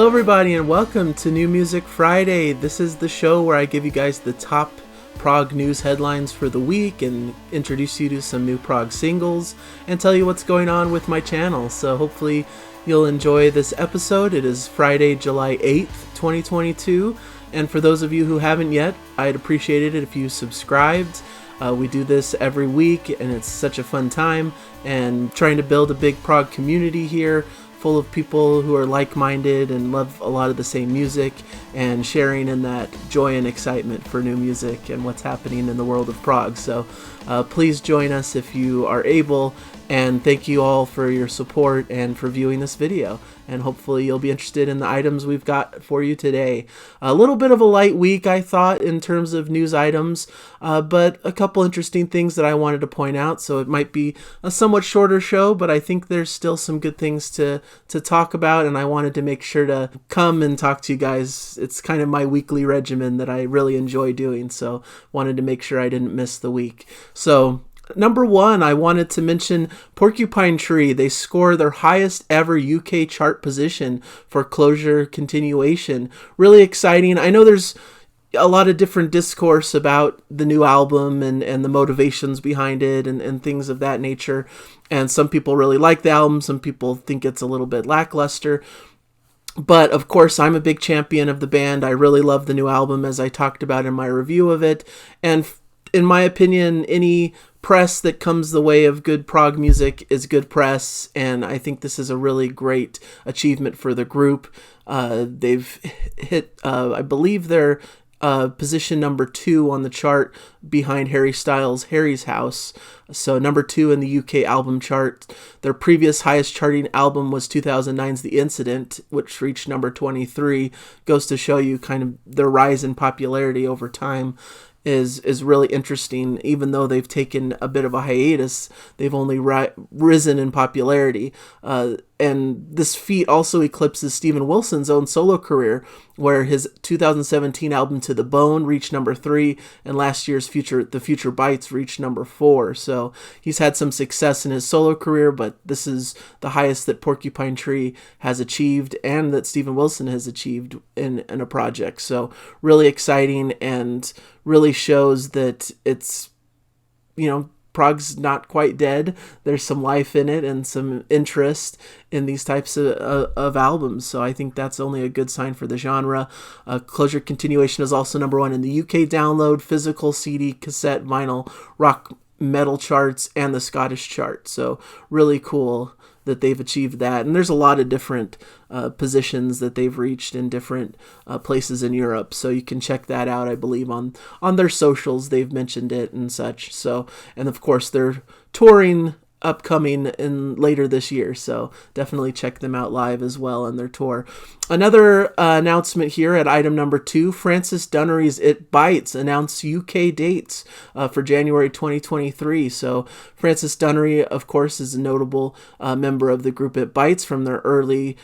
everybody, and welcome to New Music Friday. This is the show where I give you guys the top prog news headlines for the week and introduce you to some new prog singles and tell you what's going on with my channel. So hopefully you'll enjoy this episode. It is Friday, July 8th, 2022. And for those of you who haven't yet, I'd appreciate it if you subscribed. We do this every week, and it's such a fun time, and trying to build a big prog community here, full of people who are like-minded and love a lot of the same music, and sharing in that joy and excitement for new music and what's happening in the world of prog. So please join us if you are able, and thank you all for your support and for viewing this video. And hopefully you'll be interested in the items we've got for you today. A little bit of a light week, I thought, in terms of news items, but a couple interesting things that I wanted to point out. So it might be a somewhat shorter show, but I think there's still some good things to talk about, and I wanted to make sure to come and talk to you guys. It's kind of my weekly regimen that I really enjoy doing, so wanted to make sure I didn't miss the week. So number one, I wanted to mention Porcupine Tree. They score their highest ever UK chart position for Closure Continuation. Really exciting. I know there's a lot of different discourse about the new album and the motivations behind it and things of that nature. And some people really like the album. Some people think it's a little bit lackluster. But of course, I'm a big champion of the band. I really love the new album, as I talked about in my review of it. And in my opinion, any press that comes the way of good prog music is good press, and I think this is a really great achievement for the group. They've hit, I believe they're position number 2 on the chart behind Harry Styles' Harry's House. So number 2 in the UK album chart. Their previous highest charting album was 2009's The Incident, which reached number 23. Goes to show you kind of their rise in popularity over time is really interesting. Even though they've taken a bit of a hiatus, they've only risen in popularity. And this feat also eclipses Steven Wilson's own solo career, where his 2017 album To the Bone reached number 3, and last year's The Future Bites reached number 4. So he's had some success in his solo career, but this is the highest that Porcupine Tree has achieved and that Steven Wilson has achieved in a project. So really exciting, and really shows that it's, prog's not quite dead. There's some life in it and some interest in these types of albums. So I think that's only a good sign for the genre. Closure Continuation is also number 1 in the UK download, physical, CD, cassette, vinyl, rock, metal charts, and the Scottish chart. So really cool that they've achieved that. And there's a lot of different positions that they've reached in different places in Europe. So you can check that out, I believe, on their socials. They've mentioned it and such. So, and of course, they're touring upcoming in later this year, so definitely check them out live as well on their tour. Another announcement here at item number 2, Francis Dunnery's It Bites announced UK dates for January 2023. So Francis Dunnery, of course, is a notable member of the group It Bites from their early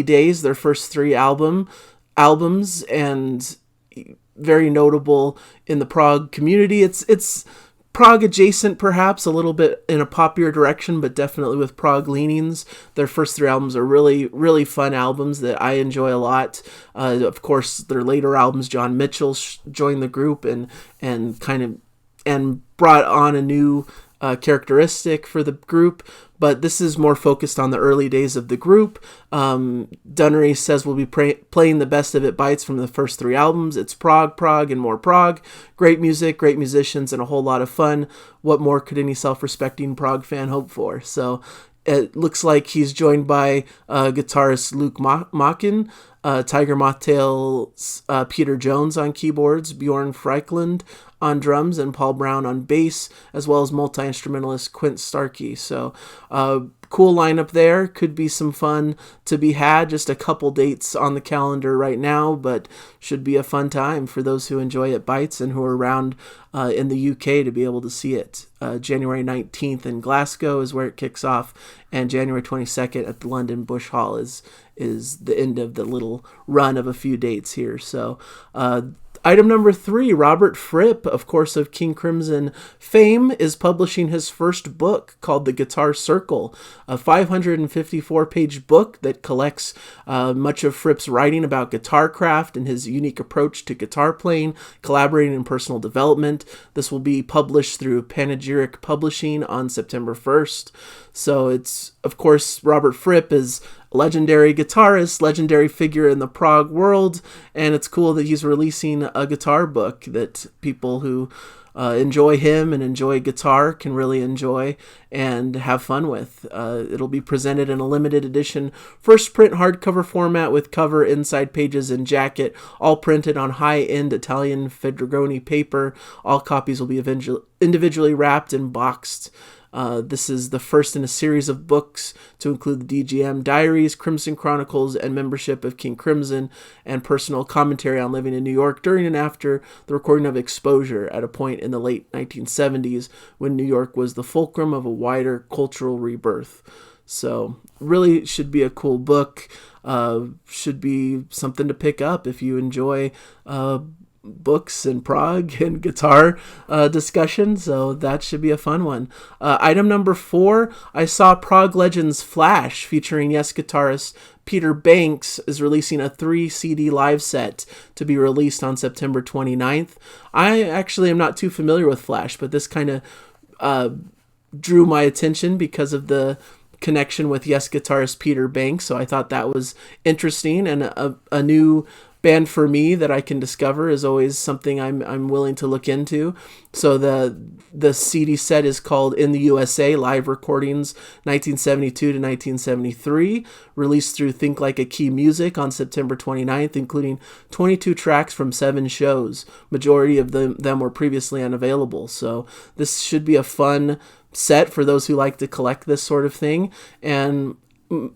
days, their first 3 albums, and very notable in the prog community. It's prog adjacent, perhaps a little bit in a poppier direction, but definitely with prog leanings. Their first 3 albums are really, really fun albums that I enjoy a lot. Of course, their later albums, John Mitchell joined the group and brought on a new characteristic for the group, but this is more focused on the early days of the group. Dunnery says we'll be playing the best of It Bites from the first 3 albums. It's prog, and more prog. Great music, great musicians, and a whole lot of fun. What more could any self-respecting prog fan hope for? So it looks like he's joined by guitarist Luke Macken, Tiger Mothtail's Peter Jones on keyboards, Bjorn Freikland on drums, and Paul Brown on bass, as well as multi-instrumentalist Quint Starkey. So cool lineup there. Could be some fun to be had. Just a couple dates on the calendar right now, but should be a fun time for those who enjoy It Bites and who are around in the UK to be able to see it. January 19th in Glasgow is where it kicks off, and January 22nd at the London Bush Hall is the end of the little run of a few dates here. So Item number 3, Robert Fripp, of course, of King Crimson fame, is publishing his first book called The Guitar Circle, a 554-page book that collects much of Fripp's writing about guitar craft and his unique approach to guitar playing, collaborating, and personal development. This will be published through Panegyric Publishing on September 1st. So it's, of course, Robert Fripp is legendary guitarist, legendary figure in the prog world, and it's cool that he's releasing a guitar book that people who enjoy him and enjoy guitar can really enjoy and have fun with. It'll be presented in a limited edition first print hardcover format with cover, inside pages, and jacket, all printed on high-end Italian Fedrigoni paper. All copies will be individually wrapped and boxed. This is the first in a series of books to include the DGM Diaries, Crimson Chronicles, and membership of King Crimson, and personal commentary on living in New York during and after the recording of Exposure at a point in the late 1970s when New York was the fulcrum of a wider cultural rebirth. So really should be a cool book. Should be something to pick up if you enjoy books and prog and guitar discussion, so that should be a fun one. Item number 4, I saw Prog Legends Flash featuring Yes guitarist Peter Banks is releasing a 3 CD live set to be released on September 29th. I actually am not too familiar with Flash, but this kind of drew my attention because of the connection with Yes guitarist Peter Banks, so I thought that was interesting, and a new band for me that I can discover is always something I'm willing to look into. So the CD set is called In the USA Live Recordings 1972 to 1973, released through Think Like a Key Music on September 29th, including 22 tracks from 7 shows. Majority of them were previously unavailable. So this should be a fun set for those who like to collect this sort of thing. And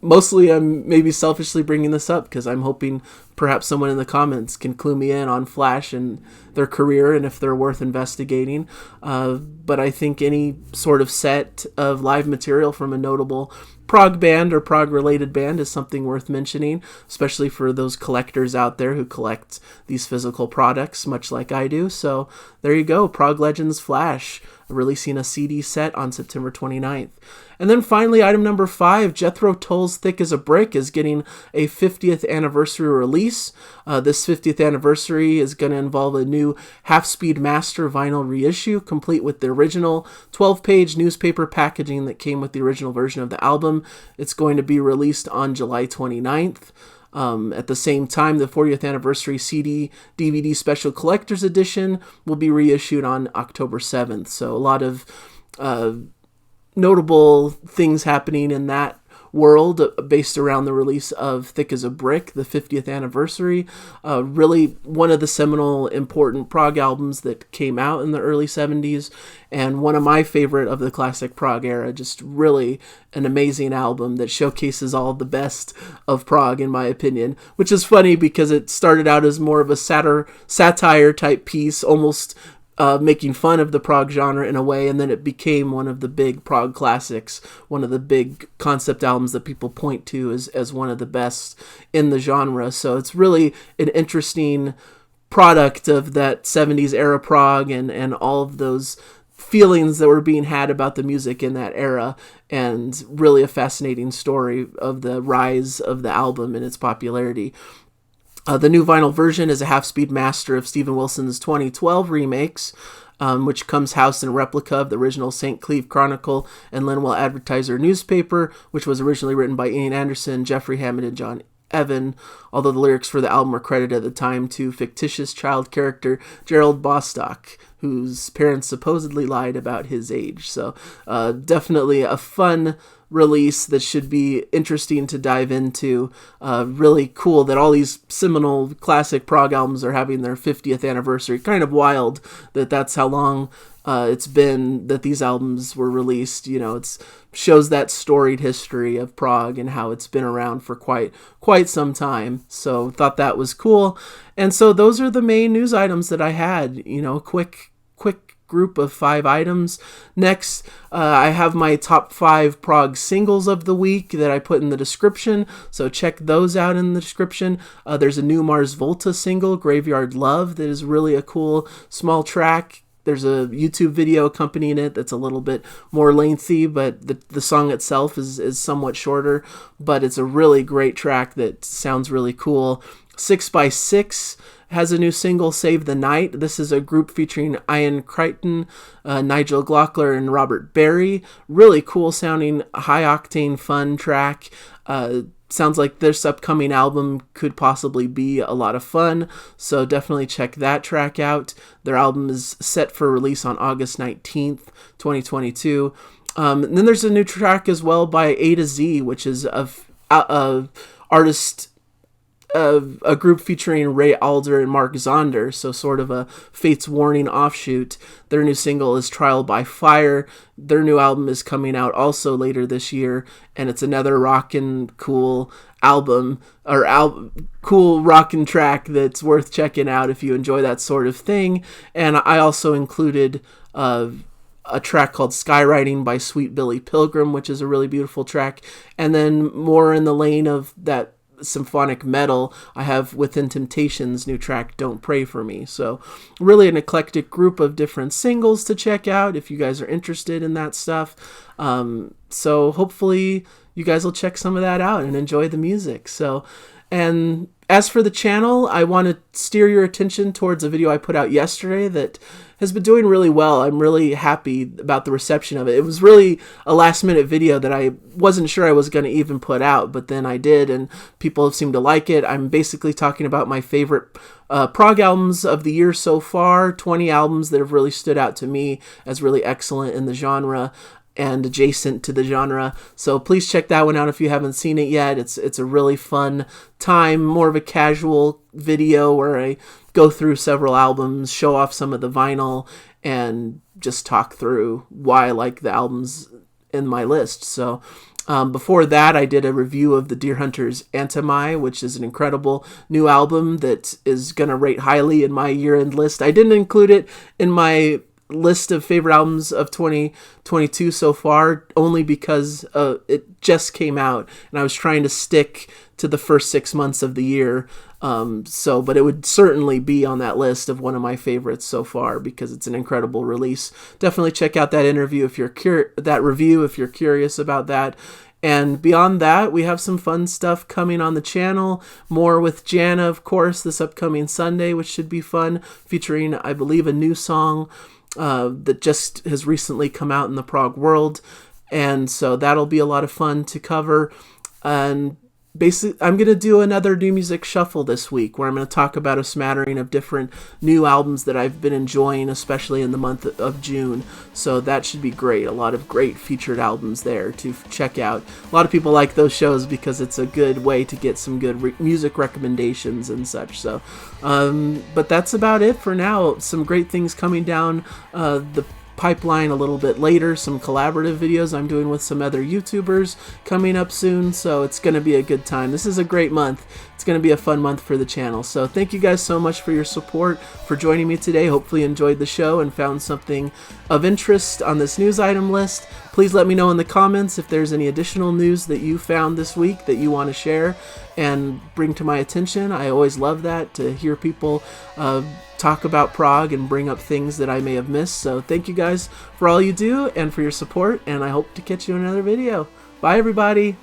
mostly I'm maybe selfishly bringing this up because I'm hoping perhaps someone in the comments can clue me in on Flash and their career and if they're worth investigating. But I think any sort of set of live material from a notable prog band or prog related band is something worth mentioning, especially for those collectors out there who collect these physical products much like I do. So there you go, Prog Legends Flash releasing a CD set on September 29th. And then finally, item number 5, Jethro Tull's Thick as a Brick is getting a 50th anniversary release. This 50th anniversary is going to involve a new half-speed master vinyl reissue, complete with the original 12-page newspaper packaging that came with the original version of the album. It's going to be released on July 29th. At the same time, the 40th anniversary CD DVD special collector's edition will be reissued on October 7th. So a lot of notable things happening in that world based around the release of Thick as a Brick, the 50th anniversary. Really one of the seminal important prog albums that came out in the early 70s, and one of my favorite of the classic prog era. Just really an amazing album that showcases all the best of prog, in my opinion, which is funny because it started out as more of a satire type piece, almost making fun of the prog genre in a way, and then it became one of the big prog classics, one of the big concept albums that people point to as one of the best in the genre. So it's really an interesting product of that 70s era prog and all of those feelings that were being had about the music in that era, and really a fascinating story of the rise of the album and its popularity. The new vinyl version is a half-speed master of Steven Wilson's 2012 remakes, which comes housed in a replica of the original St. Cleve Chronicle and Linwell Advertiser newspaper, which was originally written by Ian Anderson, Jeffrey Hammond, and John Evan, although the lyrics for the album were credited at the time to fictitious child character Gerald Bostock, whose parents supposedly lied about his age. So definitely a fun release that should be interesting to dive into. Really cool that all these seminal classic prog albums are having their 50th anniversary. Kind of wild that that's how long it's been that these albums were released. You know, it shows that storied history of prog and how it's been around for quite some time. So thought that was cool. And so those are the main news items that I had. You know, quick group of 5 items. Next, I have my top 5 prog singles of the week that I put in the description, so check those out in the description. There's a new Mars Volta single, Graveyard Love, that is really a cool small track. There's a YouTube video accompanying it that's a little bit more lengthy, but the song itself is somewhat shorter, but it's a really great track that sounds really cool. 6x6 has a new single, Save the Night. This is a group featuring Ian Crichton, Nigel Glockler, and Robert Berry. Really cool sounding, high-octane, fun track. Sounds like this upcoming album could possibly be a lot of fun, so definitely check that track out. Their album is set for release on August 19th, 2022. And then there's a new track as well by A to Z, which is a group featuring Ray Alder and Mark Zonder, so sort of a Fates Warning offshoot. Their new single is Trial by Fire. Their new album is coming out also later this year, and it's another rockin' cool album, or cool rockin' track that's worth checking out if you enjoy that sort of thing. And I also included a track called Skywriting by Sweet Billy Pilgrim, which is a really beautiful track. And then more in the lane of that symphonic metal, I have Within Temptation's new track, Don't Pray For Me. So really an eclectic group of different singles to check out if you guys are interested in that stuff. So hopefully you guys will check some of that out and enjoy the music. So, and as for the channel, I want to steer your attention towards a video I put out yesterday that has been doing really well. I'm really happy about the reception of it. It was really a last-minute video that I wasn't sure I was going to even put out, but then I did, and people have seemed to like it. I'm basically talking about my favorite prog albums of the year so far, 20 albums that have really stood out to me as really excellent in the genre and adjacent to the genre. So please check that one out if you haven't seen it yet. It's a really fun time, more of a casual video where I go through several albums, show off some of the vinyl, and just talk through why I like the albums in my list. So before that, I did a review of the Deer Hunters' Antimai, which is an incredible new album that is going to rate highly in my year-end list. I didn't include it in my list of favorite albums of 2022 so far, only because it just came out, and I was trying to stick to the first 6 months of the year. But it would certainly be on that list of one of my favorites so far because it's an incredible release. Definitely check out that interview if you're review if you're curious about that. And beyond that, we have some fun stuff coming on the channel. More with Jana, of course, this upcoming Sunday, which should be fun, featuring, I believe, a new song that just has recently come out in the prog world. And so that'll be a lot of fun to cover. And basically, I'm going to do another new music shuffle this week where I'm going to talk about a smattering of different new albums that I've been enjoying, especially in the month of June. So that should be great. A lot of great featured albums there to check out. A lot of people like those shows because it's a good way to get some good music recommendations and such. So, but that's about it for now. Some great things coming down the pipeline a little bit later, some collaborative videos I'm doing with some other YouTubers coming up soon, so it's going to be a good time. This is a great month. It's going to be a fun month for the channel. So thank you guys so much for your support, for joining me today. Hopefully you enjoyed the show and found something of interest on this news item list. Please let me know in the comments if there's any additional news that you found this week that you want to share and bring to my attention. I always love that, to hear people talk about prog and bring up things that I may have missed. So thank you guys for all you do and for your support, and I hope to catch you in another video. Bye everybody!